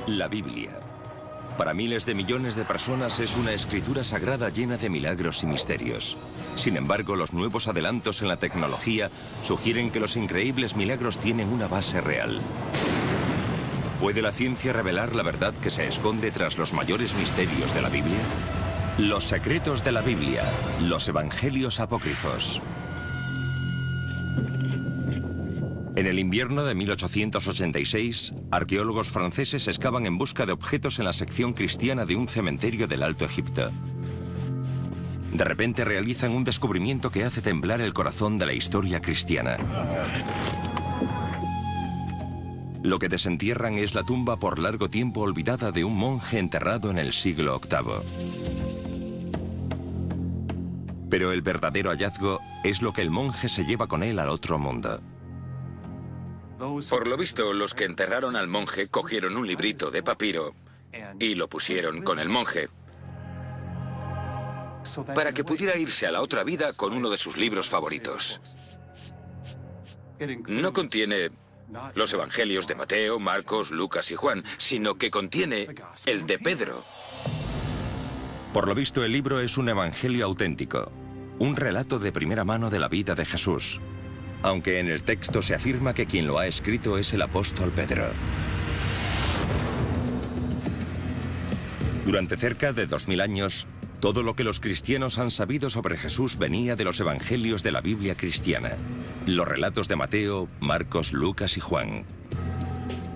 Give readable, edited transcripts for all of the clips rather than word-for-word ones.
La Biblia. Para miles de millones de personas es una escritura sagrada llena de milagros y misterios. Sin embargo, los nuevos adelantos en la tecnología sugieren que los increíbles milagros tienen una base real. ¿Puede la ciencia revelar la verdad que se esconde tras los mayores misterios de la Biblia? Los secretos de la Biblia, los evangelios apócrifos. En el invierno de 1886, arqueólogos franceses excavan en busca de objetos en la sección cristiana de un cementerio del Alto Egipto. De repente realizan un descubrimiento que hace temblar el corazón de la historia cristiana. Lo que desentierran es la tumba por largo tiempo olvidada de un monje enterrado en el siglo VIII. Pero el verdadero hallazgo es lo que el monje se lleva con él al otro mundo. Por lo visto, los que enterraron al monje cogieron un librito de papiro y lo pusieron con el monje para que pudiera irse a la otra vida con uno de sus libros favoritos. No contiene los evangelios de Mateo, Marcos, Lucas y Juan, sino que contiene el de Pedro. Por lo visto, el libro es un evangelio auténtico, un relato de primera mano de la vida de Jesús, aunque en el texto se afirma que quien lo ha escrito es el apóstol Pedro. Durante cerca de 2000 años, todo lo que los cristianos han sabido sobre Jesús venía de los evangelios de la Biblia cristiana, los relatos de Mateo, Marcos, Lucas y Juan.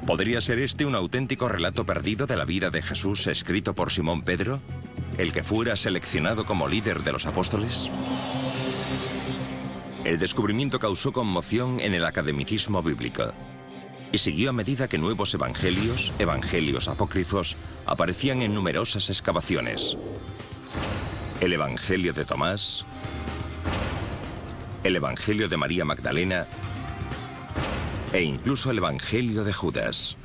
¿Podría ser este un auténtico relato perdido de la vida de Jesús escrito por Simón Pedro, el que fuera seleccionado como líder de los apóstoles? El descubrimiento causó conmoción en el academicismo bíblico y siguió a medida que nuevos evangelios apócrifos, aparecían en numerosas excavaciones. El Evangelio de Tomás, el Evangelio de María Magdalena e incluso el Evangelio de Judas.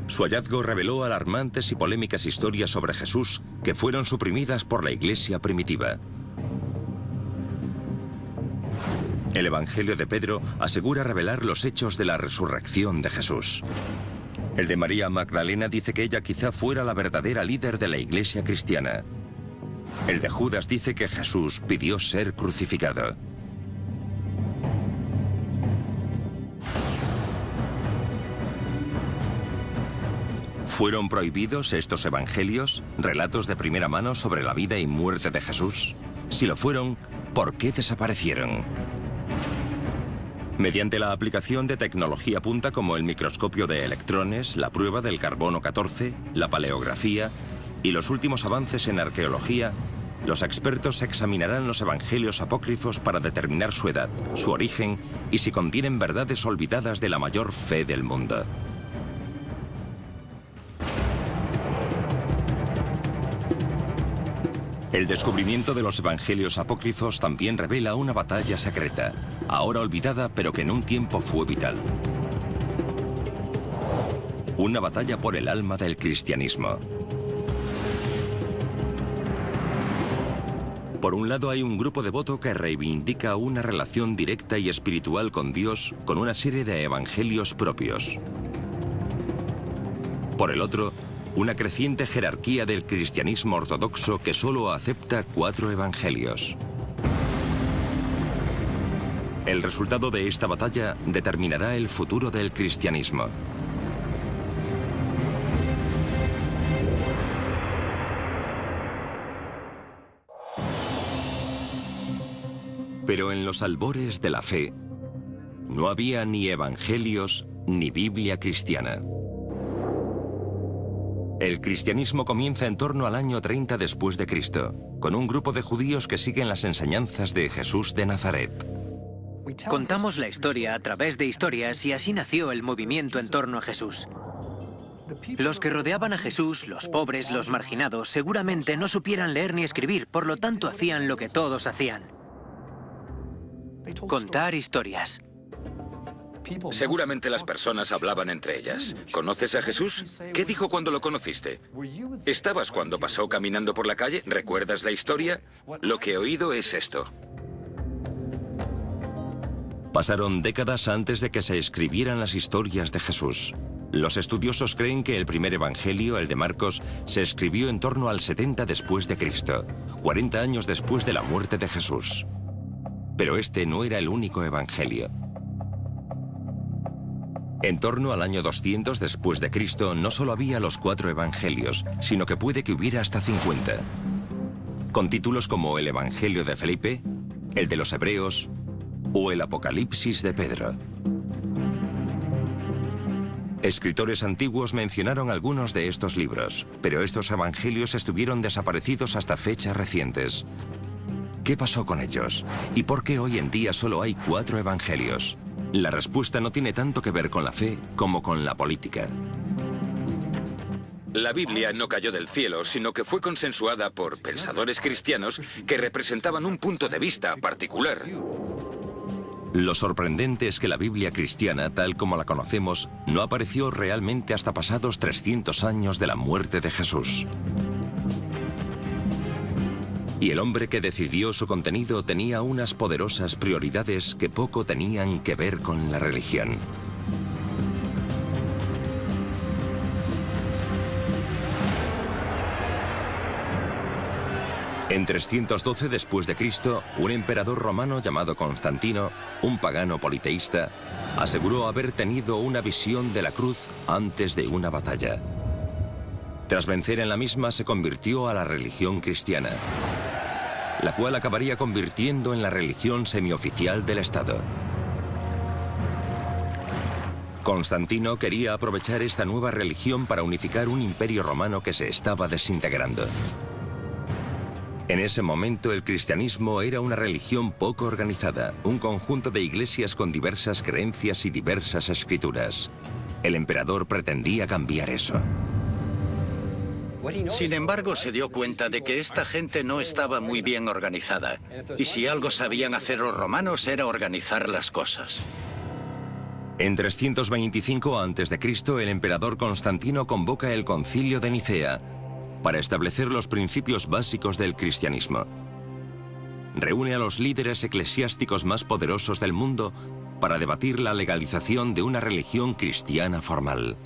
Su hallazgo reveló alarmantes y polémicas historias sobre Jesús que fueron suprimidas por la Iglesia primitiva. El Evangelio de Pedro asegura revelar los hechos de la resurrección de Jesús. El de María Magdalena dice que ella quizá fuera la verdadera líder de la Iglesia cristiana. El de Judas dice que Jesús pidió ser crucificado. ¿Fueron prohibidos estos evangelios, relatos de primera mano sobre la vida y muerte de Jesús? Si lo fueron, ¿por qué desaparecieron? Mediante la aplicación de tecnología punta como el microscopio de electrones, la prueba del carbono 14, la paleografía y los últimos avances en arqueología, los expertos examinarán los evangelios apócrifos para determinar su edad, su origen y si contienen verdades olvidadas de la mayor fe del mundo. El descubrimiento de los evangelios apócrifos también revela una batalla secreta, ahora olvidada pero que en un tiempo fue vital. Una batalla por el alma del cristianismo. Por un lado hay un grupo devoto que reivindica una relación directa y espiritual con Dios con una serie de evangelios propios. Por el otro, una creciente jerarquía del cristianismo ortodoxo que solo acepta 4 evangelios. El resultado de esta batalla determinará el futuro del cristianismo. Pero en los albores de la fe, no había ni evangelios ni Biblia cristiana. El cristianismo comienza en torno al año 30 después de Cristo, con un grupo de judíos que siguen las enseñanzas de Jesús de Nazaret. Contamos la historia a través de historias y así nació el movimiento en torno a Jesús. Los que rodeaban a Jesús, los pobres, los marginados, seguramente no supieran leer ni escribir, por lo tanto hacían lo que todos hacían: contar historias. Seguramente las personas hablaban entre ellas. ¿Conoces a Jesús? ¿Qué dijo cuando lo conociste? ¿Estabas cuando pasó caminando por la calle? ¿Recuerdas la historia? Lo que he oído es esto. Pasaron décadas antes de que se escribieran las historias de Jesús. Los estudiosos creen que el primer evangelio, el de Marcos, se escribió en torno al 70 después de Cristo, 40 años después de la muerte de Jesús. Pero este no era el único evangelio. En torno al año 200 después de Cristo no solo había los 4 evangelios, sino que puede que hubiera hasta 50. Con títulos como el Evangelio de Felipe, el de los Hebreos o el Apocalipsis de Pedro. Escritores antiguos mencionaron algunos de estos libros, pero estos evangelios estuvieron desaparecidos hasta fechas recientes. ¿Qué pasó con ellos? ¿Y por qué hoy en día solo hay 4 evangelios? La respuesta no tiene tanto que ver con la fe como con la política. La Biblia no cayó del cielo, sino que fue consensuada por pensadores cristianos que representaban un punto de vista particular. Lo sorprendente es que la Biblia cristiana, tal como la conocemos, no apareció realmente hasta pasados 300 años de la muerte de Jesús. Y el hombre que decidió su contenido tenía unas poderosas prioridades que poco tenían que ver con la religión. En 312 después de Cristo, un emperador romano llamado Constantino, un pagano politeísta, aseguró haber tenido una visión de la cruz antes de una batalla. Tras vencer en la misma, se convirtió a la religión cristiana, la cual acabaría convirtiendo en la religión semioficial del Estado. Constantino quería aprovechar esta nueva religión para unificar un imperio romano que se estaba desintegrando. En ese momento el cristianismo era una religión poco organizada, un conjunto de iglesias con diversas creencias y diversas escrituras. El emperador pretendía cambiar eso. Sin embargo, se dio cuenta de que esta gente no estaba muy bien organizada. Y si algo sabían hacer los romanos era organizar las cosas. En 325 a.C., el emperador Constantino convoca el Concilio de Nicea para establecer los principios básicos del cristianismo. Reúne a los líderes eclesiásticos más poderosos del mundo para debatir la legalización de una religión cristiana formal.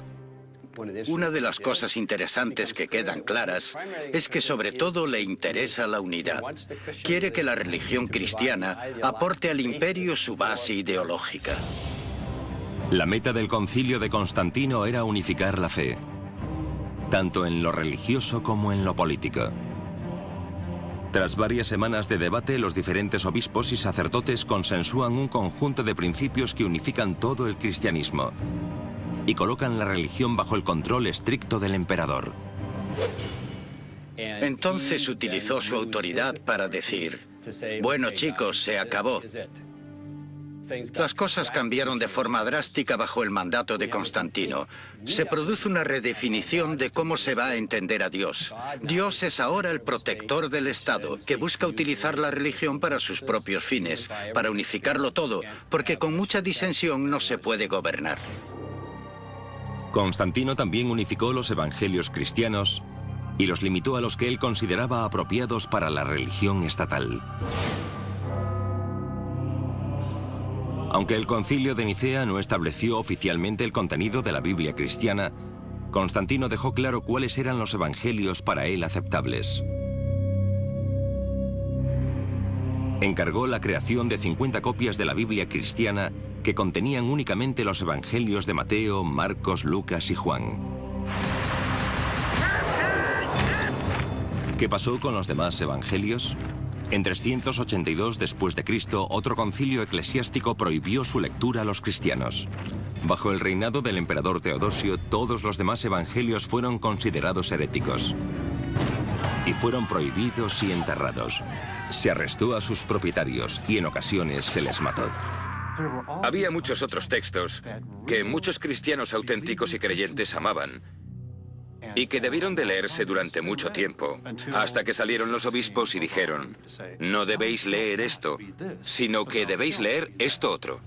Una de las cosas interesantes que quedan claras es que sobre todo le interesa la unidad. Quiere que la religión cristiana aporte al imperio su base ideológica. La meta del Concilio de Constantino era unificar la fe, tanto en lo religioso como en lo político. Tras varias semanas de debate, los diferentes obispos y sacerdotes consensúan un conjunto de principios que unifican todo el cristianismo y colocan la religión bajo el control estricto del emperador. Entonces utilizó su autoridad para decir: bueno, chicos, se acabó. Las cosas cambiaron de forma drástica bajo el mandato de Constantino. Se produce una redefinición de cómo se va a entender a Dios. Dios es ahora el protector del Estado, que busca utilizar la religión para sus propios fines, para unificarlo todo, porque con mucha disensión no se puede gobernar. Constantino también unificó los evangelios cristianos y los limitó a los que él consideraba apropiados para la religión estatal. Aunque el Concilio de Nicea no estableció oficialmente el contenido de la Biblia cristiana, Constantino dejó claro cuáles eran los evangelios para él aceptables. Encargó la creación de 50 copias de la Biblia cristiana que contenían únicamente los evangelios de Mateo, Marcos, Lucas y Juan. ¿Qué pasó con los demás evangelios? En 382 después de Cristo, otro concilio eclesiástico prohibió su lectura a los cristianos. Bajo el reinado del emperador Teodosio, todos los demás evangelios fueron considerados heréticos y fueron prohibidos y enterrados. Se arrestó a sus propietarios y en ocasiones se les mató. Había muchos otros textos que muchos cristianos auténticos y creyentes amaban y que debieron de leerse durante mucho tiempo, hasta que salieron los obispos y dijeron: no debéis leer esto, sino que debéis leer esto otro.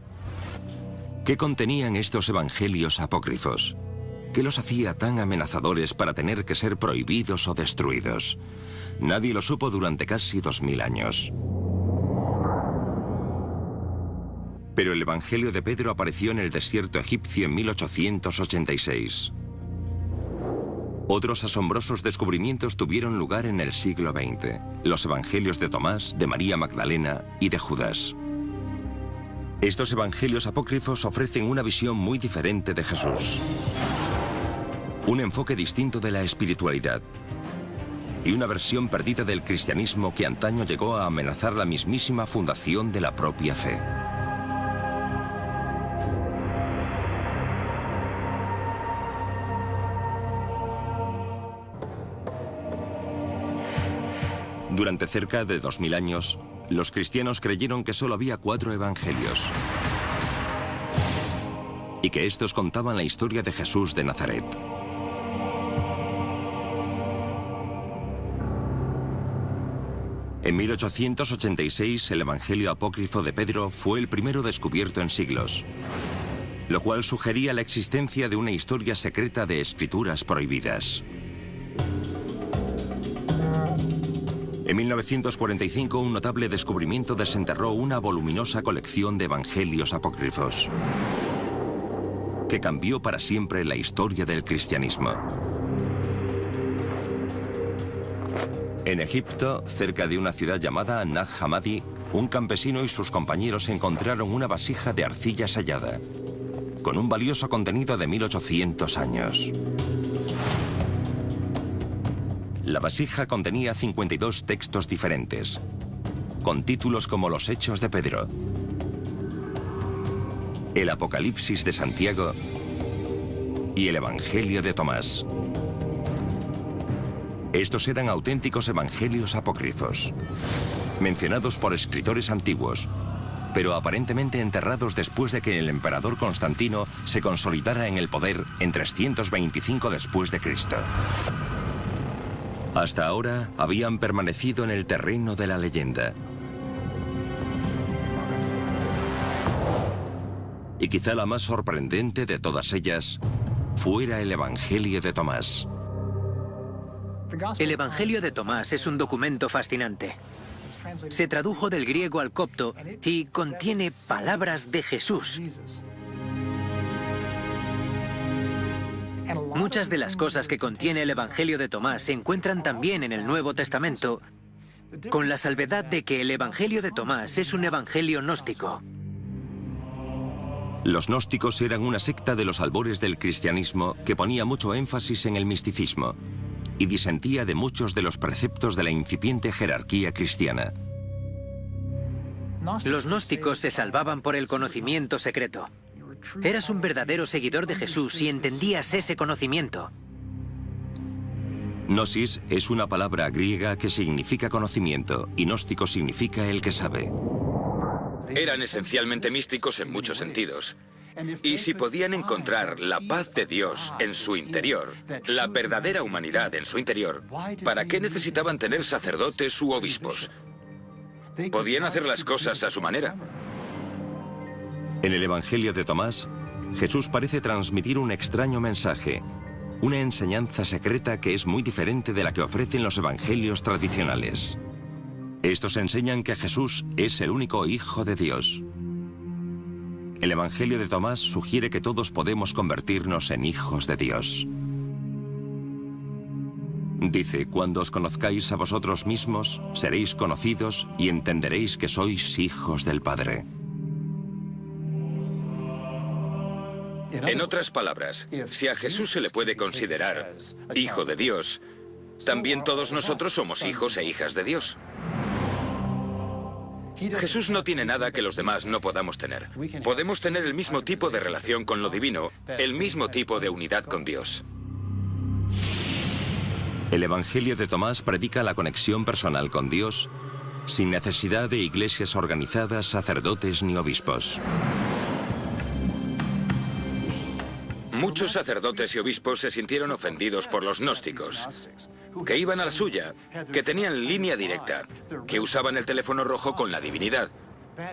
¿Qué contenían estos evangelios apócrifos? ¿Qué los hacía tan amenazadores para tener que ser prohibidos o destruidos? Nadie lo supo durante casi 2000 años. Pero el Evangelio de Pedro apareció en el desierto egipcio en 1886. Otros asombrosos descubrimientos tuvieron lugar en el siglo XX. Los Evangelios de Tomás, de María Magdalena y de Judas. Estos evangelios apócrifos ofrecen una visión muy diferente de Jesús. Un enfoque distinto de la espiritualidad. Y una versión perdida del cristianismo que antaño llegó a amenazar la mismísima fundación de la propia fe. Durante cerca de 2000 años, los cristianos creyeron que solo había 4 evangelios y que estos contaban la historia de Jesús de Nazaret. En 1886, el Evangelio apócrifo de Pedro fue el primero descubierto en siglos, lo cual sugería la existencia de una historia secreta de escrituras prohibidas. En 1945, un notable descubrimiento desenterró una voluminosa colección de evangelios apócrifos que cambió para siempre la historia del cristianismo. En Egipto, cerca de una ciudad llamada Nag Hammadi, un campesino y sus compañeros encontraron una vasija de arcilla sellada, con un valioso contenido de 1800 años. La vasija contenía 52 textos diferentes, con títulos como los Hechos de Pedro, el Apocalipsis de Santiago y el Evangelio de Tomás. Estos eran auténticos evangelios apócrifos, mencionados por escritores antiguos, pero aparentemente enterrados después de que el emperador Constantino se consolidara en el poder en 325 después de Cristo. Hasta ahora habían permanecido en el terreno de la leyenda. Y quizá la más sorprendente de todas ellas fuera el Evangelio de Tomás. El Evangelio de Tomás es un documento fascinante. Se tradujo del griego al copto y contiene palabras de Jesús. Muchas de las cosas que contiene el Evangelio de Tomás se encuentran también en el Nuevo Testamento, con la salvedad de que el Evangelio de Tomás es un evangelio gnóstico. Los gnósticos eran una secta de los albores del cristianismo que ponía mucho énfasis en el misticismo y disentía de muchos de los preceptos de la incipiente jerarquía cristiana. Los gnósticos se salvaban por el conocimiento secreto. Eras un verdadero seguidor de Jesús si entendías ese conocimiento. Gnosis es una palabra griega que significa conocimiento y gnóstico significa el que sabe. Eran esencialmente místicos en muchos sentidos. Y si podían encontrar la paz de Dios en su interior, la verdadera humanidad en su interior, ¿para qué necesitaban tener sacerdotes u obispos? Podían hacer las cosas a su manera. En el Evangelio de Tomás, Jesús parece transmitir un extraño mensaje, una enseñanza secreta que es muy diferente de la que ofrecen los evangelios tradicionales. Estos enseñan que Jesús es el único Hijo de Dios. El Evangelio de Tomás sugiere que todos podemos convertirnos en hijos de Dios. Dice, cuando os conozcáis a vosotros mismos, seréis conocidos y entenderéis que sois hijos del Padre. En otras palabras, si a Jesús se le puede considerar Hijo de Dios, también todos nosotros somos hijos e hijas de Dios. Jesús no tiene nada que los demás no podamos tener. Podemos tener el mismo tipo de relación con lo divino, el mismo tipo de unidad con Dios. El Evangelio de Tomás predica la conexión personal con Dios sin necesidad de iglesias organizadas, sacerdotes ni obispos. Muchos sacerdotes y obispos se sintieron ofendidos por los gnósticos, que iban a la suya, que tenían línea directa, que usaban el teléfono rojo con la divinidad.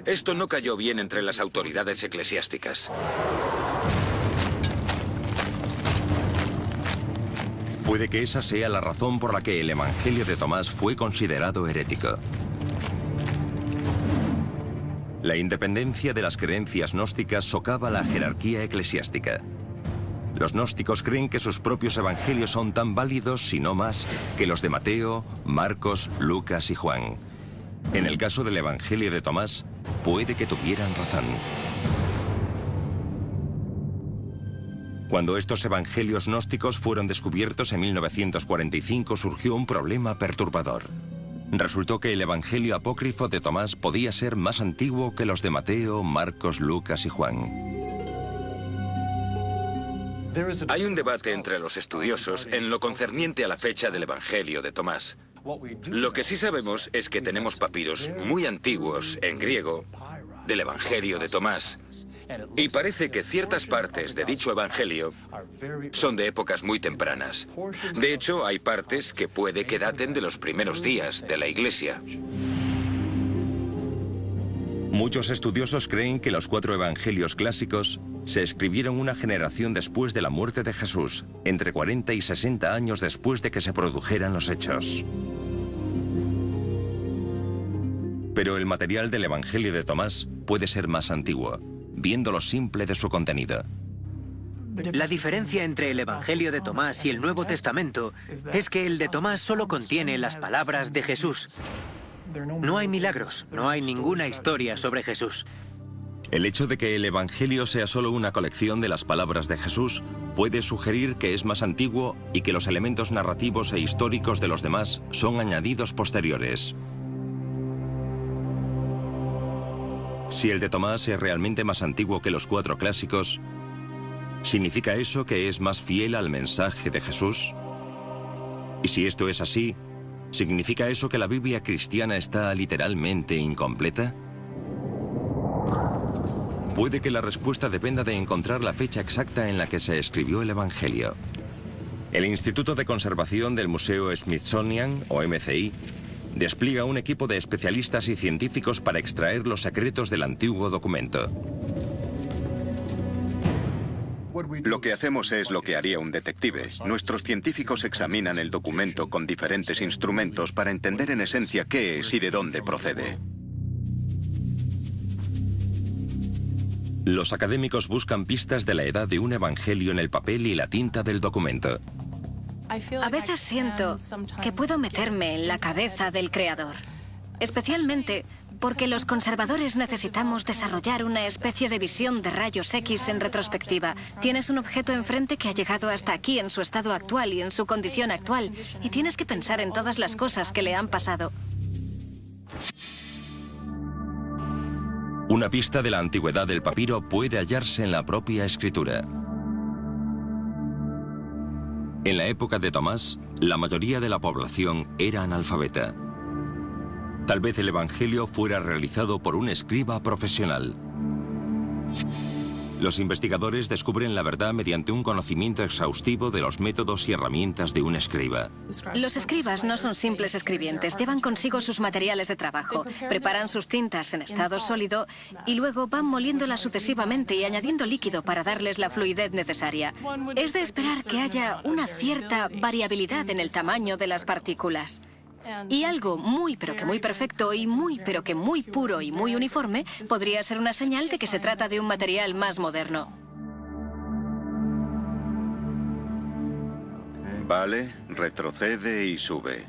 Esto no cayó bien entre las autoridades eclesiásticas. Puede que esa sea la razón por la que el Evangelio de Tomás fue considerado herético. La independencia de las creencias gnósticas socava la jerarquía eclesiástica. Los gnósticos creen que sus propios evangelios son tan válidos, si no más, que los de Mateo, Marcos, Lucas y Juan. En el caso del Evangelio de Tomás, puede que tuvieran razón. Cuando estos evangelios gnósticos fueron descubiertos en 1945, surgió un problema perturbador. Resultó que el Evangelio apócrifo de Tomás podía ser más antiguo que los de Mateo, Marcos, Lucas y Juan. Hay un debate entre los estudiosos en lo concerniente a la fecha del Evangelio de Tomás. Lo que sí sabemos es que tenemos papiros muy antiguos en griego del Evangelio de Tomás. Y parece que ciertas partes de dicho evangelio son de épocas muy tempranas. De hecho, hay partes que puede que daten de los primeros días de la Iglesia. Muchos estudiosos creen que los 4 evangelios clásicos se escribieron una generación después de la muerte de Jesús, entre 40 y 60 años después de que se produjeran los hechos. Pero el material del Evangelio de Tomás puede ser más antiguo, viendo lo simple de su contenido. La diferencia entre el Evangelio de Tomás y el Nuevo Testamento es que el de Tomás solo contiene las palabras de Jesús. No hay milagros, no hay ninguna historia sobre Jesús. El hecho de que el Evangelio sea solo una colección de las palabras de Jesús puede sugerir que es más antiguo y que los elementos narrativos e históricos de los demás son añadidos posteriores. Si el de Tomás es realmente más antiguo que los 4 clásicos, ¿significa eso que es más fiel al mensaje de Jesús? Y si esto es así, ¿significa eso que la Biblia cristiana está literalmente incompleta? Puede que la respuesta dependa de encontrar la fecha exacta en la que se escribió el Evangelio. El Instituto de Conservación del Museo Smithsonian, o MCI, despliega un equipo de especialistas y científicos para extraer los secretos del antiguo documento. Lo que hacemos es lo que haría un detective. Nuestros científicos examinan el documento con diferentes instrumentos para entender en esencia qué es y de dónde procede. Los académicos buscan pistas de la edad de un evangelio en el papel y la tinta del documento. A veces siento que puedo meterme en la cabeza del creador, especialmente porque los conservadores necesitamos desarrollar una especie de visión de rayos X en retrospectiva. Tienes un objeto enfrente que ha llegado hasta aquí en su estado actual y en su condición actual, y tienes que pensar en todas las cosas que le han pasado. Una pista de la antigüedad del papiro puede hallarse en la propia escritura. En la época de Tomás, la mayoría de la población era analfabeta. Tal vez el Evangelio fuera realizado por un escriba profesional. Los investigadores descubren la verdad mediante un conocimiento exhaustivo de los métodos y herramientas de un escriba. Los escribas no son simples escribientes, llevan consigo sus materiales de trabajo, preparan sus tintas en estado sólido y luego van moliéndolas sucesivamente y añadiendo líquido para darles la fluidez necesaria. Es de esperar que haya una cierta variabilidad en el tamaño de las partículas. Y algo muy pero que muy perfecto y muy pero que muy puro y muy uniforme podría ser una señal de que se trata de un material más moderno. Vale, retrocede y sube.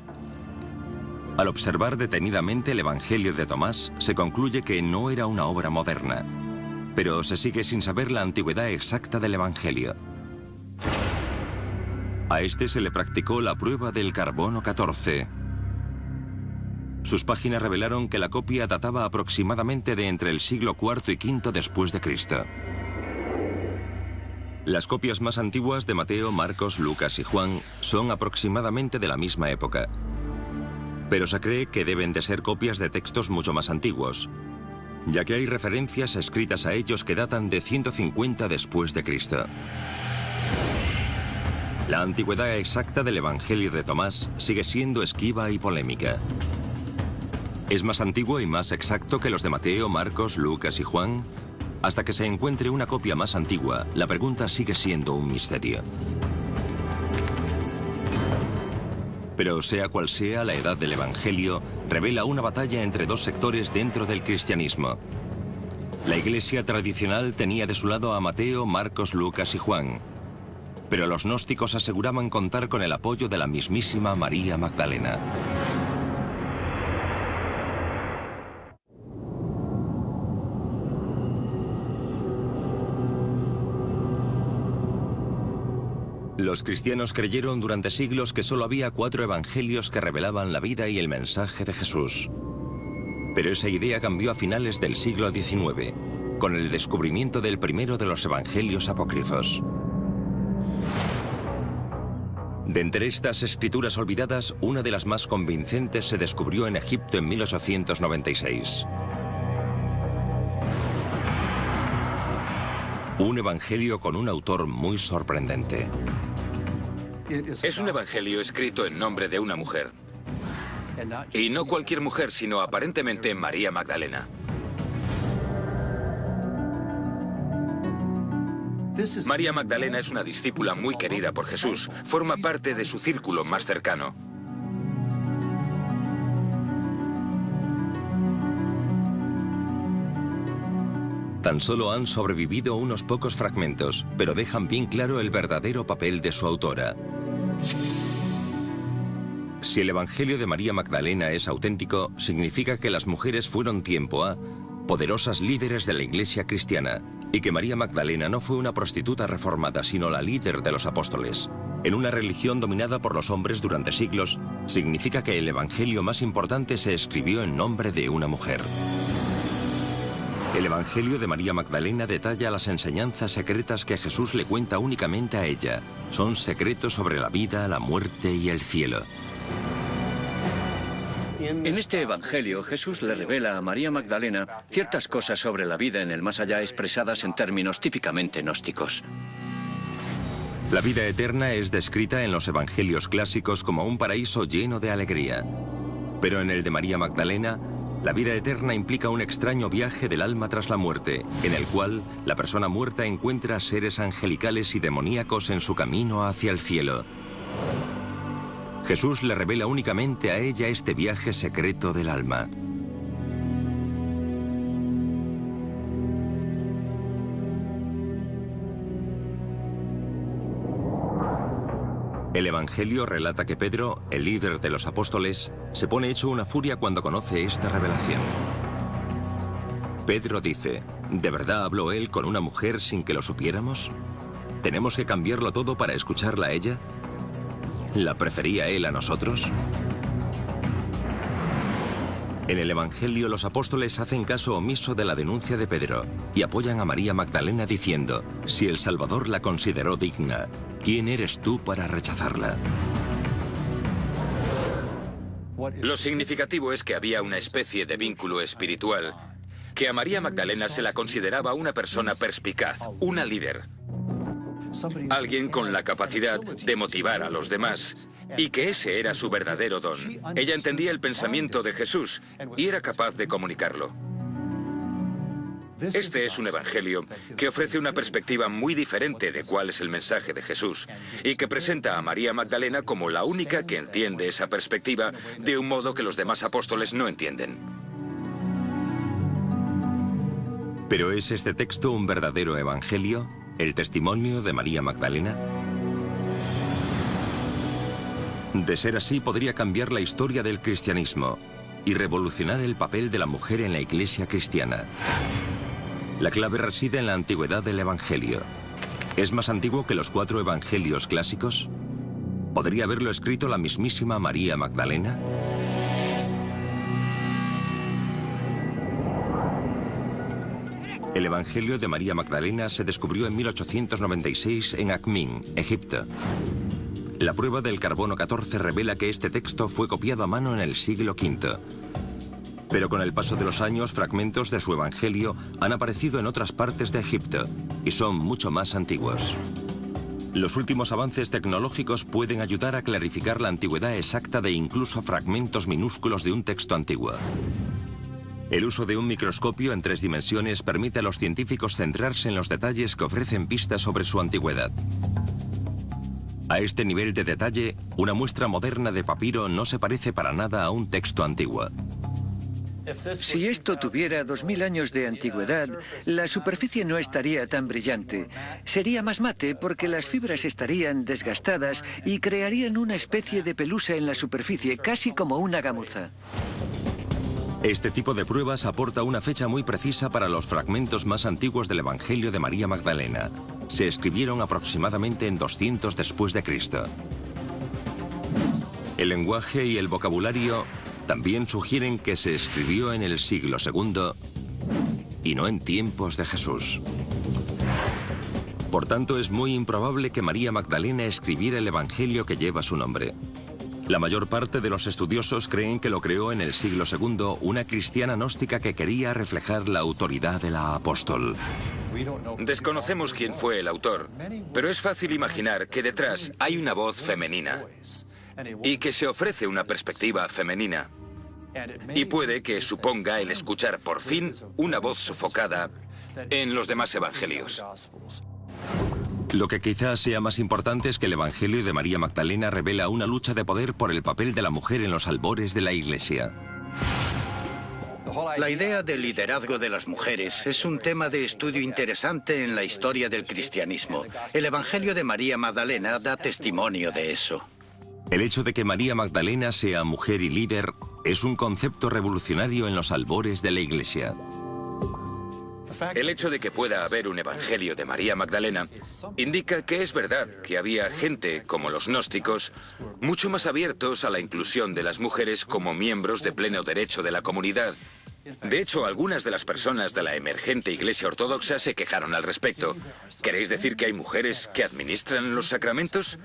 Al observar detenidamente el Evangelio de Tomás, se concluye que no era una obra moderna, pero se sigue sin saber la antigüedad exacta del Evangelio. A este se le practicó la prueba del carbono 14. Sus páginas revelaron que la copia databa aproximadamente de entre el siglo IV y V después de Cristo. Las copias más antiguas de Mateo, Marcos, Lucas y Juan son aproximadamente de la misma época. Pero se cree que deben de ser copias de textos mucho más antiguos, ya que hay referencias escritas a ellos que datan de 150 después de Cristo. La antigüedad exacta del Evangelio de Tomás sigue siendo esquiva y polémica. ¿Es más antiguo y más exacto que los de Mateo, Marcos, Lucas y Juan? Hasta que se encuentre una copia más antigua, la pregunta sigue siendo un misterio. Pero sea cual sea la edad del Evangelio, revela una batalla entre 2 sectores dentro del cristianismo. La iglesia tradicional tenía de su lado a Mateo, Marcos, Lucas y Juan. Pero los gnósticos aseguraban contar con el apoyo de la mismísima María Magdalena. Los cristianos creyeron durante siglos que solo había 4 evangelios que revelaban la vida y el mensaje de Jesús. Pero esa idea cambió a finales del siglo XIX, con el descubrimiento del primero de los evangelios apócrifos. De entre estas escrituras olvidadas, una de las más convincentes se descubrió en Egipto en 1896. Un evangelio con un autor muy sorprendente. Es un evangelio escrito en nombre de una mujer. Y no cualquier mujer, sino aparentemente María Magdalena. María Magdalena es una discípula muy querida por Jesús. Forma parte de su círculo más cercano. Tan solo han sobrevivido unos pocos fragmentos, pero dejan bien claro el verdadero papel de su autora. Si el Evangelio de María Magdalena es auténtico, significa que las mujeres fueron tiempo a poderosas líderes de la Iglesia cristiana, y que María Magdalena no fue una prostituta reformada, sino la líder de los apóstoles. En una religión dominada por los hombres durante siglos, significa que el Evangelio más importante se escribió en nombre de una mujer. El Evangelio de María Magdalena detalla las enseñanzas secretas que Jesús le cuenta únicamente a ella. Son secretos sobre la vida, la muerte y el cielo. En este Evangelio, Jesús le revela a María Magdalena ciertas cosas sobre la vida en el más allá expresadas en términos típicamente gnósticos. La vida eterna es descrita en los evangelios clásicos como un paraíso lleno de alegría. Pero en el de María Magdalena, la vida eterna implica un extraño viaje del alma tras la muerte, en el cual la persona muerta encuentra seres angelicales y demoníacos en su camino hacia el cielo. Jesús le revela únicamente a ella este viaje secreto del alma. El Evangelio relata que Pedro, el líder de los apóstoles, se pone hecho una furia cuando conoce esta revelación. Pedro dice, ¿de verdad habló él con una mujer sin que lo supiéramos? ¿Tenemos que cambiarlo todo para escucharla a ella? ¿La prefería él a nosotros? En el Evangelio los apóstoles hacen caso omiso de la denuncia de Pedro y apoyan a María Magdalena diciendo, si el Salvador la consideró digna, ¿quién eres tú para rechazarla? Lo significativo es que había una especie de vínculo espiritual, que a María Magdalena se la consideraba una persona perspicaz, una líder. Alguien con la capacidad de motivar a los demás, y que ese era su verdadero don. Ella entendía el pensamiento de Jesús y era capaz de comunicarlo. Este es un evangelio que ofrece una perspectiva muy diferente de cuál es el mensaje de Jesús y que presenta a María Magdalena como la única que entiende esa perspectiva de un modo que los demás apóstoles no entienden. ¿Pero es este texto un verdadero evangelio? ¿El testimonio de María Magdalena? De ser así, podría cambiar la historia del cristianismo y revolucionar el papel de la mujer en la Iglesia cristiana. La clave reside en la antigüedad del Evangelio. ¿Es más antiguo que los 4 evangelios clásicos? ¿Podría haberlo escrito la mismísima María Magdalena? El Evangelio de María Magdalena se descubrió en 1896 en Akhmim, Egipto. La prueba del carbono 14 revela que este texto fue copiado a mano en el siglo V. Pero con el paso de los años, fragmentos de su Evangelio han aparecido en otras partes de Egipto y son mucho más antiguos. Los últimos avances tecnológicos pueden ayudar a clarificar la antigüedad exacta de incluso fragmentos minúsculos de un texto antiguo. El uso de un microscopio en 3 dimensiones permite a los científicos centrarse en los detalles que ofrecen pistas sobre su antigüedad. A este nivel de detalle, una muestra moderna de papiro no se parece para nada a un texto antiguo. Si esto tuviera 2000 años de antigüedad, la superficie no estaría tan brillante. Sería más mate porque las fibras estarían desgastadas y crearían una especie de pelusa en la superficie, casi como una gamuza. Este tipo de pruebas aporta una fecha muy precisa para los fragmentos más antiguos del Evangelio de María Magdalena. Se escribieron aproximadamente en 200 después de Cristo. El lenguaje y el vocabulario también sugieren que se escribió en el siglo II y no en tiempos de Jesús. Por tanto, es muy improbable que María Magdalena escribiera el Evangelio que lleva su nombre. La mayor parte de los estudiosos creen que lo creó en el siglo II una cristiana gnóstica que quería reflejar la autoridad de la apóstol. Desconocemos quién fue el autor, pero es fácil imaginar que detrás hay una voz femenina y que se ofrece una perspectiva femenina. Y puede que suponga el escuchar por fin una voz sofocada en los demás evangelios. Lo que quizás sea más importante es que el Evangelio de María Magdalena revela una lucha de poder por el papel de la mujer en los albores de la Iglesia. La idea del liderazgo de las mujeres es un tema de estudio interesante en la historia del cristianismo. El Evangelio de María Magdalena da testimonio de eso. El hecho de que María Magdalena sea mujer y líder es un concepto revolucionario en los albores de la Iglesia. El hecho de que pueda haber un evangelio de María Magdalena indica que es verdad que había gente, como los gnósticos, mucho más abiertos a la inclusión de las mujeres como miembros de pleno derecho de la comunidad. De hecho, algunas de las personas de la emergente Iglesia Ortodoxa se quejaron al respecto. ¿Queréis decir que hay mujeres que administran los sacramentos?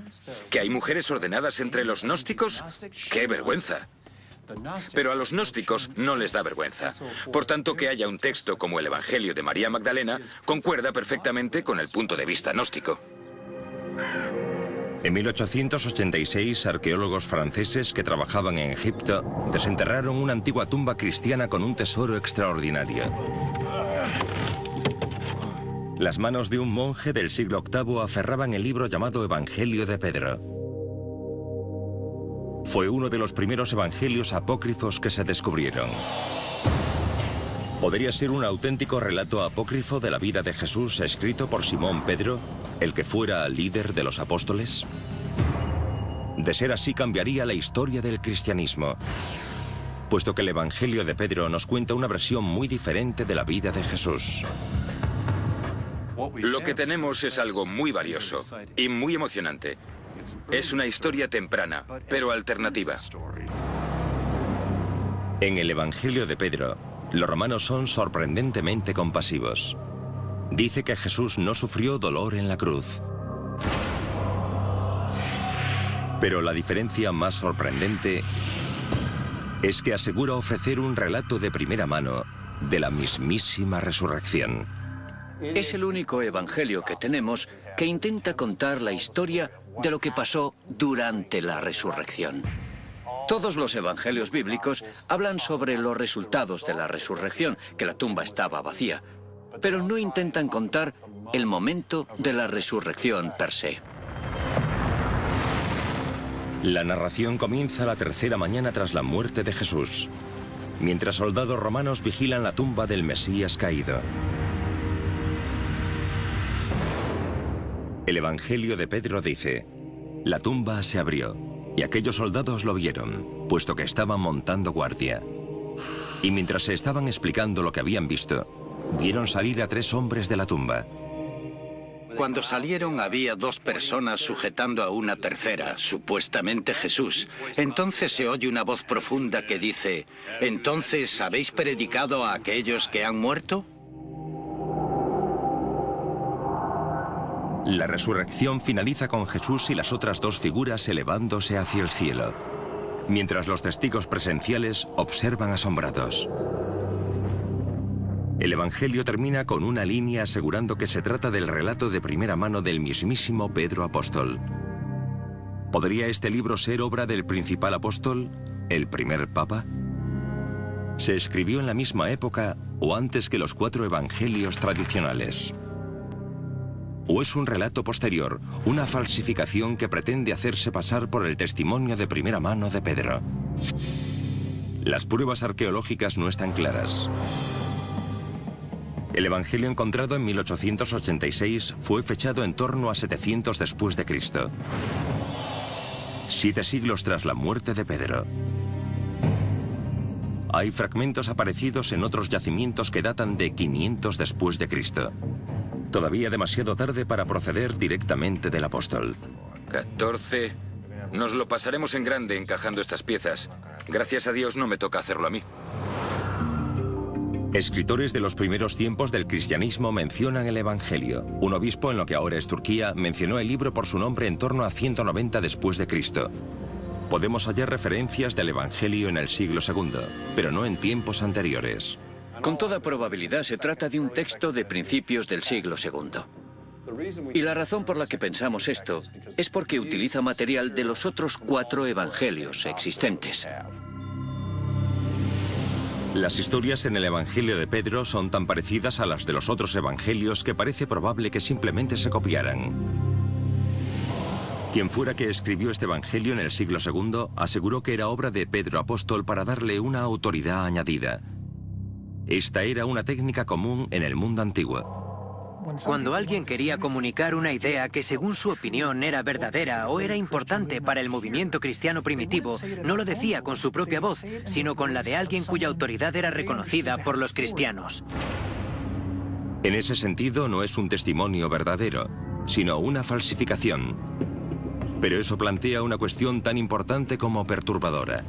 ¿Que hay mujeres ordenadas entre los gnósticos? ¡Qué vergüenza! Pero a los gnósticos no les da vergüenza. Por tanto, que haya un texto como el Evangelio de María Magdalena concuerda perfectamente con el punto de vista gnóstico. En 1886, arqueólogos franceses que trabajaban en Egipto desenterraron una antigua tumba cristiana con un tesoro extraordinario. Las manos de un monje del siglo VIII aferraban el libro llamado Evangelio de Pedro. Fue uno de los primeros evangelios apócrifos que se descubrieron. ¿Podría ser un auténtico relato apócrifo de la vida de Jesús escrito por Simón Pedro, el que fuera líder de los apóstoles? De ser así, cambiaría la historia del cristianismo, puesto que el Evangelio de Pedro nos cuenta una versión muy diferente de la vida de Jesús. Lo que tenemos es algo muy valioso y muy emocionante. Es una historia temprana, pero alternativa. En el Evangelio de Pedro, los romanos son sorprendentemente compasivos. Dice que Jesús no sufrió dolor en la cruz. Pero la diferencia más sorprendente es que asegura ofrecer un relato de primera mano de la mismísima resurrección. Es el único evangelio que tenemos que intenta contar la historia de lo que pasó durante la resurrección. Todos los evangelios bíblicos hablan sobre los resultados de la resurrección, que la tumba estaba vacía, pero no intentan contar el momento de la resurrección per se. La narración comienza la tercera mañana tras la muerte de Jesús, mientras soldados romanos vigilan la tumba del Mesías caído. El Evangelio de Pedro dice: la tumba se abrió, y aquellos soldados lo vieron, puesto que estaban montando guardia. Y mientras se estaban explicando lo que habían visto, vieron salir a 3 hombres de la tumba. Cuando salieron había 2 personas sujetando a una tercera, supuestamente Jesús. Entonces se oye una voz profunda que dice: ¿entonces habéis predicado a aquellos que han muerto? La resurrección finaliza con Jesús y las otras 2 figuras elevándose hacia el cielo, mientras los testigos presenciales observan asombrados. El Evangelio termina con una línea asegurando que se trata del relato de primera mano del mismísimo Pedro apóstol. ¿Podría este libro ser obra del principal apóstol, el primer papa? ¿Se escribió en la misma época o antes que los 4 evangelios tradicionales? ¿O es un relato posterior, una falsificación que pretende hacerse pasar por el testimonio de primera mano de Pedro? Las pruebas arqueológicas no están claras. El Evangelio encontrado en 1886 fue fechado en torno a 700 después de Cristo. 7 siglos tras la muerte de Pedro. Hay fragmentos aparecidos en otros yacimientos que datan de 500 después de Cristo. Todavía demasiado tarde para proceder directamente del apóstol. 14. Nos lo pasaremos en grande encajando estas piezas. Gracias a Dios no me toca hacerlo a mí. Escritores de los primeros tiempos del cristianismo mencionan el Evangelio. Un obispo en lo que ahora es Turquía mencionó el libro por su nombre en torno a 190 después de Cristo. Podemos hallar referencias del Evangelio en el siglo II, pero no en tiempos anteriores. Con toda probabilidad se trata de un texto de principios del siglo II. Y la razón por la que pensamos esto es porque utiliza material de los otros 4 evangelios existentes. Las historias en el Evangelio de Pedro son tan parecidas a las de los otros evangelios que parece probable que simplemente se copiaran. Quien fuera que escribió este evangelio en el siglo II aseguró que era obra de Pedro apóstol para darle una autoridad añadida. Esta era una técnica común en el mundo antiguo. Cuando alguien quería comunicar una idea que según su opinión era verdadera o era importante para el movimiento cristiano primitivo, no lo decía con su propia voz, sino con la de alguien cuya autoridad era reconocida por los cristianos. En ese sentido no es un testimonio verdadero, sino una falsificación. Pero eso plantea una cuestión tan importante como perturbadora.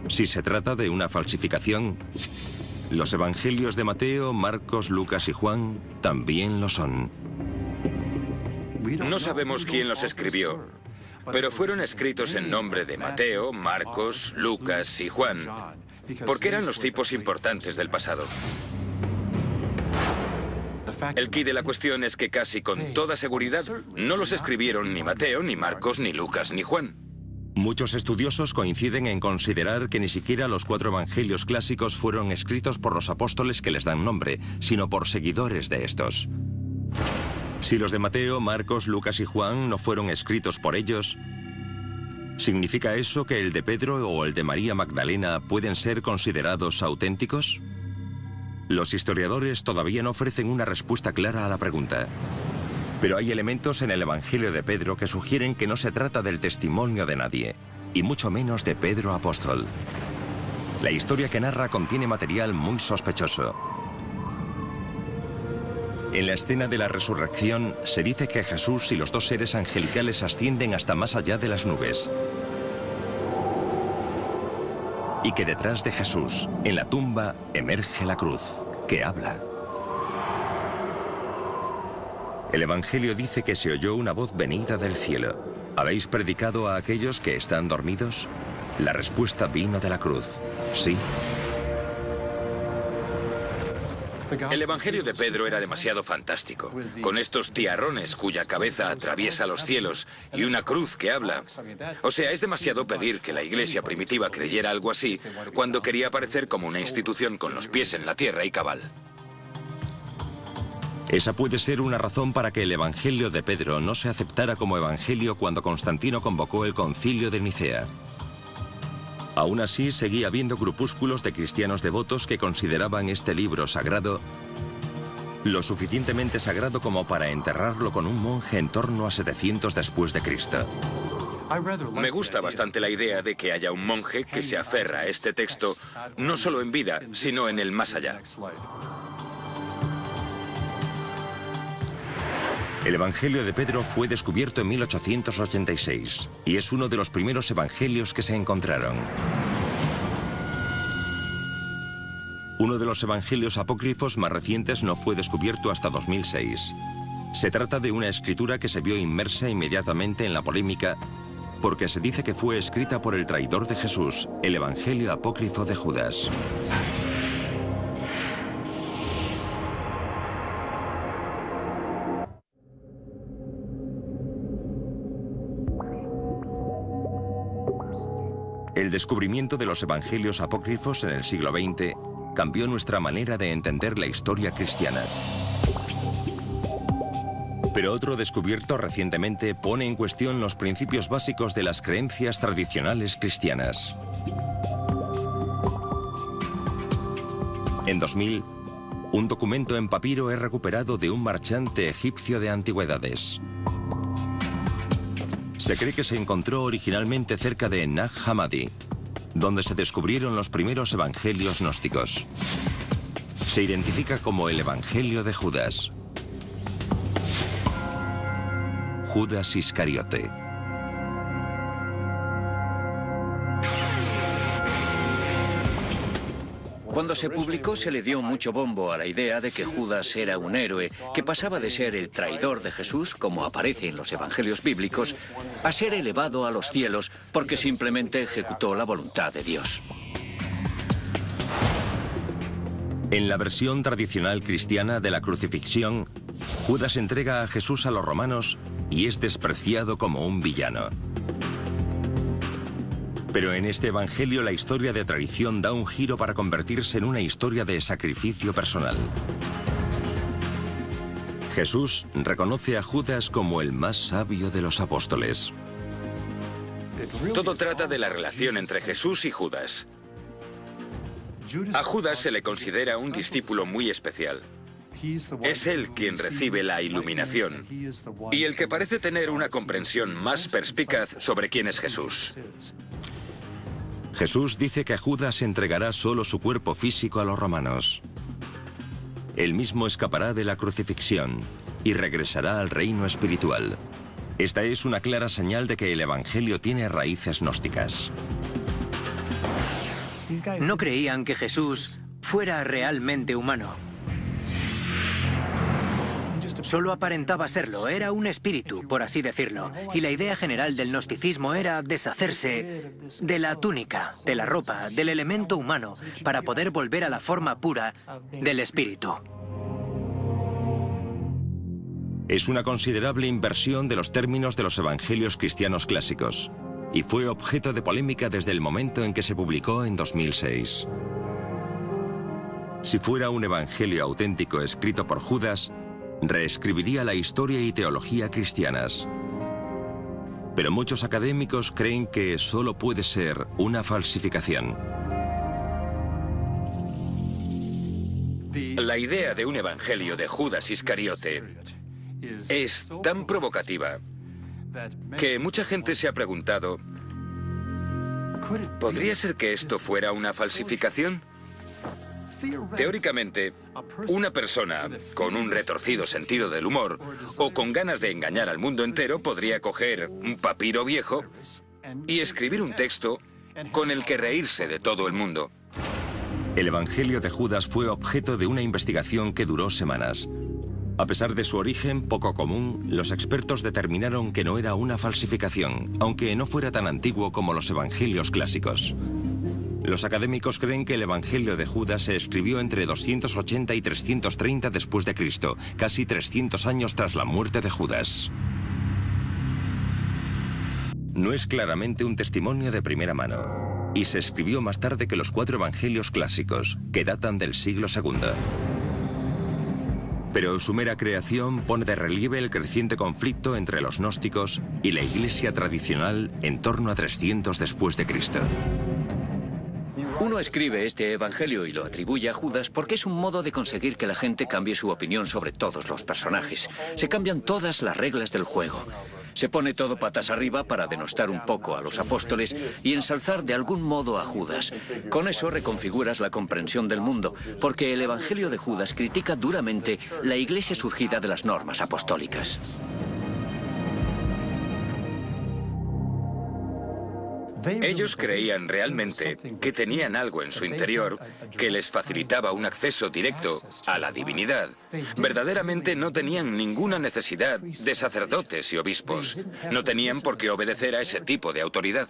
Si se trata de una falsificación, los evangelios de Mateo, Marcos, Lucas y Juan también lo son. No sabemos quién los escribió, pero fueron escritos en nombre de Mateo, Marcos, Lucas y Juan, porque eran los tipos importantes del pasado. El quid de la cuestión es que casi con toda seguridad no los escribieron ni Mateo, ni Marcos, ni Lucas, ni Juan. Muchos estudiosos coinciden en considerar que ni siquiera los 4 evangelios clásicos fueron escritos por los apóstoles que les dan nombre, sino por seguidores de estos. Si los de Mateo, Marcos, Lucas y Juan no fueron escritos por ellos, ¿significa eso que el de Pedro o el de María Magdalena pueden ser considerados auténticos? Los historiadores todavía no ofrecen una respuesta clara a la pregunta. Pero hay elementos en el Evangelio de Pedro que sugieren que no se trata del testimonio de nadie, y mucho menos de Pedro apóstol. La historia que narra contiene material muy sospechoso. En la escena de la resurrección se dice que Jesús y los 2 seres angelicales ascienden hasta más allá de las nubes. Y que detrás de Jesús, en la tumba, emerge la cruz, que habla. El Evangelio dice que se oyó una voz venida del cielo. ¿Habéis predicado a aquellos que están dormidos? La respuesta vino de la cruz. Sí. El Evangelio de Pedro era demasiado fantástico, con estos tiarrones cuya cabeza atraviesa los cielos y una cruz que habla. O sea, es demasiado pedir que la iglesia primitiva creyera algo así cuando quería aparecer como una institución con los pies en la tierra y cabal. Esa puede ser una razón para que el Evangelio de Pedro no se aceptara como evangelio cuando Constantino convocó el Concilio de Nicea. Aún así, seguía habiendo grupúsculos de cristianos devotos que consideraban este libro sagrado lo suficientemente sagrado como para enterrarlo con un monje en torno a 700 después de Cristo. Me gusta bastante la idea de que haya un monje que se aferra a este texto no solo en vida, sino en el más allá. El Evangelio de Pedro fue descubierto en 1886 y es uno de los primeros evangelios que se encontraron. Uno de los evangelios apócrifos más recientes no fue descubierto hasta 2006. Se trata de una escritura que se vio inmersa inmediatamente en la polémica porque se dice que fue escrita por el traidor de Jesús, el Evangelio apócrifo de Judas. El descubrimiento de los evangelios apócrifos en el siglo XX cambió nuestra manera de entender la historia cristiana. Pero otro descubierto recientemente pone en cuestión los principios básicos de las creencias tradicionales cristianas. En 2000, un documento en papiro es recuperado de un marchante egipcio de antigüedades. Se cree que se encontró originalmente cerca de Nag Hammadi, donde se descubrieron los primeros evangelios gnósticos. Se identifica como el Evangelio de Judas. Judas Iscariote. Cuando se publicó se le dio mucho bombo a la idea de que Judas era un héroe, que pasaba de ser el traidor de Jesús, como aparece en los evangelios bíblicos, a ser elevado a los cielos porque simplemente ejecutó la voluntad de Dios. En la versión tradicional cristiana de la crucifixión, Judas entrega a Jesús a los romanos y es despreciado como un villano. Pero en este evangelio la historia de traición da un giro para convertirse en una historia de sacrificio personal. Jesús reconoce a Judas como el más sabio de los apóstoles. Todo trata de la relación entre Jesús y Judas. A Judas se le considera un discípulo muy especial. Es él quien recibe la iluminación y el que parece tener una comprensión más perspicaz sobre quién es Jesús. Jesús dice que Judas entregará solo su cuerpo físico a los romanos. Él mismo escapará de la crucifixión y regresará al reino espiritual. Esta es una clara señal de que el Evangelio tiene raíces gnósticas. No creían que Jesús fuera realmente humano. Solo aparentaba serlo, era un espíritu, por así decirlo. Y la idea general del gnosticismo era deshacerse de la túnica, de la ropa, del elemento humano, para poder volver a la forma pura del espíritu. Es una considerable inversión de los términos de los evangelios cristianos clásicos, y fue objeto de polémica desde el momento en que se publicó en 2006. Si fuera un evangelio auténtico escrito por Judas, reescribiría la historia y teología cristianas. Pero muchos académicos creen que solo puede ser una falsificación. La idea de un evangelio de Judas Iscariote es tan provocativa que mucha gente se ha preguntado, ¿podría ser que esto fuera una falsificación? Teóricamente, una persona con un retorcido sentido del humor o con ganas de engañar al mundo entero podría coger un papiro viejo y escribir un texto con el que reírse de todo el mundo. El Evangelio de Judas fue objeto de una investigación que duró semanas. A pesar de su origen poco común, los expertos determinaron que no era una falsificación, aunque no fuera tan antiguo como los evangelios clásicos. Los académicos creen que el Evangelio de Judas se escribió entre 280 y 330 después de Cristo, casi 300 años tras la muerte de Judas. No es claramente un testimonio de primera mano, y se escribió más tarde que los 4 evangelios clásicos, que datan del siglo II. Pero su mera creación pone de relieve el creciente conflicto entre los gnósticos y la Iglesia tradicional en torno a 300 después de Cristo. Uno escribe este evangelio y lo atribuye a Judas porque es un modo de conseguir que la gente cambie su opinión sobre todos los personajes. Se cambian todas las reglas del juego. Se pone todo patas arriba para denostar un poco a los apóstoles y ensalzar de algún modo a Judas. Con eso reconfiguras la comprensión del mundo, porque el evangelio de Judas critica duramente la iglesia surgida de las normas apostólicas. Ellos creían realmente que tenían algo en su interior que les facilitaba un acceso directo a la divinidad. Verdaderamente no tenían ninguna necesidad de sacerdotes y obispos. No tenían por qué obedecer a ese tipo de autoridad.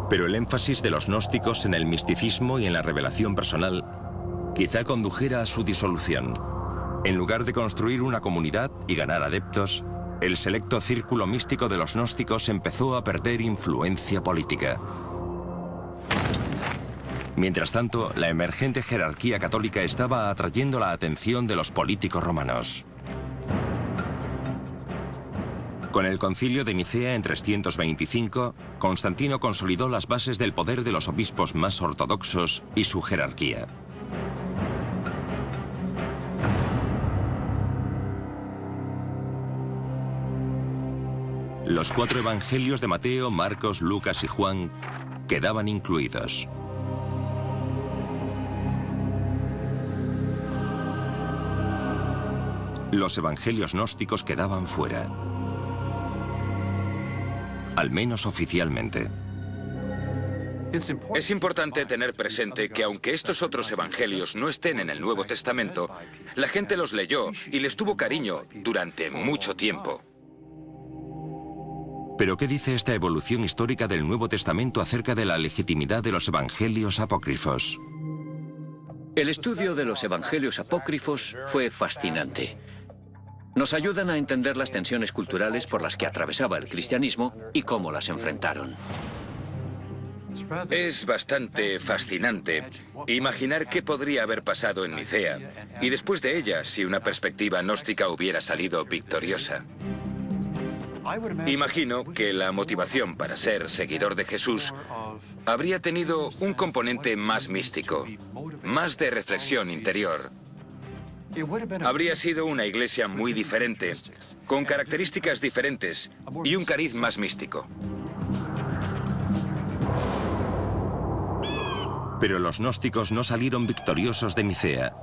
Pero el énfasis de los gnósticos en el misticismo y en la revelación personal quizá condujera a su disolución. En lugar de construir una comunidad y ganar adeptos, el selecto círculo místico de los gnósticos empezó a perder influencia política. Mientras tanto, la emergente jerarquía católica estaba atrayendo la atención de los políticos romanos. Con el concilio de Nicea en 325, Constantino consolidó las bases del poder de los obispos más ortodoxos y su jerarquía. Los 4 evangelios de Mateo, Marcos, Lucas y Juan quedaban incluidos. Los evangelios gnósticos quedaban fuera, al menos oficialmente. Es importante tener presente que aunque estos otros evangelios no estén en el Nuevo Testamento, la gente los leyó y les tuvo cariño durante mucho tiempo. ¿Pero qué dice esta evolución histórica del Nuevo Testamento acerca de la legitimidad de los evangelios apócrifos? El estudio de los evangelios apócrifos fue fascinante. Nos ayudan a entender las tensiones culturales por las que atravesaba el cristianismo y cómo las enfrentaron. Es bastante fascinante imaginar qué podría haber pasado en Nicea y después de ella si una perspectiva gnóstica hubiera salido victoriosa. Imagino que la motivación para ser seguidor de Jesús habría tenido un componente más místico, más de reflexión interior. Habría sido una iglesia muy diferente, con características diferentes y un cariz más místico. Pero los gnósticos no salieron victoriosos de Nicea.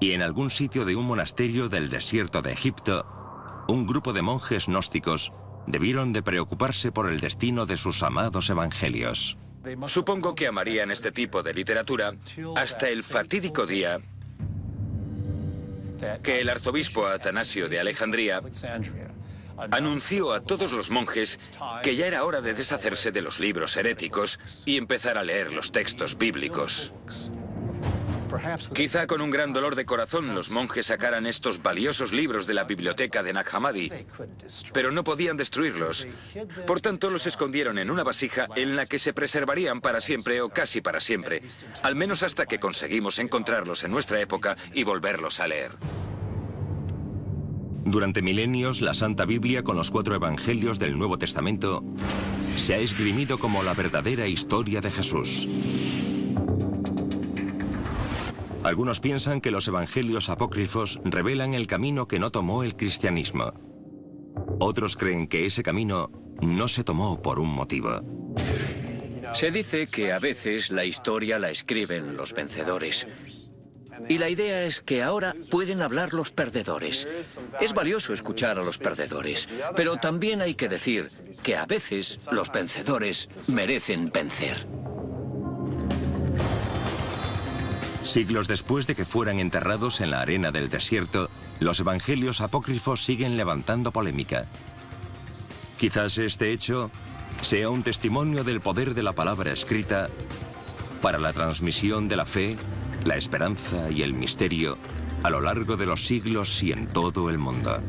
Y en algún sitio de un monasterio del desierto de Egipto, un grupo de monjes gnósticos debieron de preocuparse por el destino de sus amados evangelios. Supongo que amarían este tipo de literatura hasta el fatídico día que el arzobispo Atanasio de Alejandría anunció a todos los monjes que ya era hora de deshacerse de los libros heréticos y empezar a leer los textos bíblicos. Quizá con un gran dolor de corazón los monjes sacaran estos valiosos libros de la biblioteca de Nag Hammadi, pero no podían destruirlos. Por tanto, los escondieron en una vasija en la que se preservarían para siempre o casi para siempre, al menos hasta que conseguimos encontrarlos en nuestra época y volverlos a leer. Durante milenios, la Santa Biblia con los 4 evangelios del Nuevo Testamento se ha esgrimido como la verdadera historia de Jesús. Algunos piensan que los evangelios apócrifos revelan el camino que no tomó el cristianismo. Otros creen que ese camino no se tomó por un motivo. Se dice que a veces la historia la escriben los vencedores. Y la idea es que ahora pueden hablar los perdedores. Es valioso escuchar a los perdedores, pero también hay que decir que a veces los vencedores merecen vencer. Siglos después de que fueran enterrados en la arena del desierto, los evangelios apócrifos siguen levantando polémica. Quizás este hecho sea un testimonio del poder de la palabra escrita para la transmisión de la fe, la esperanza y el misterio a lo largo de los siglos y en todo el mundo.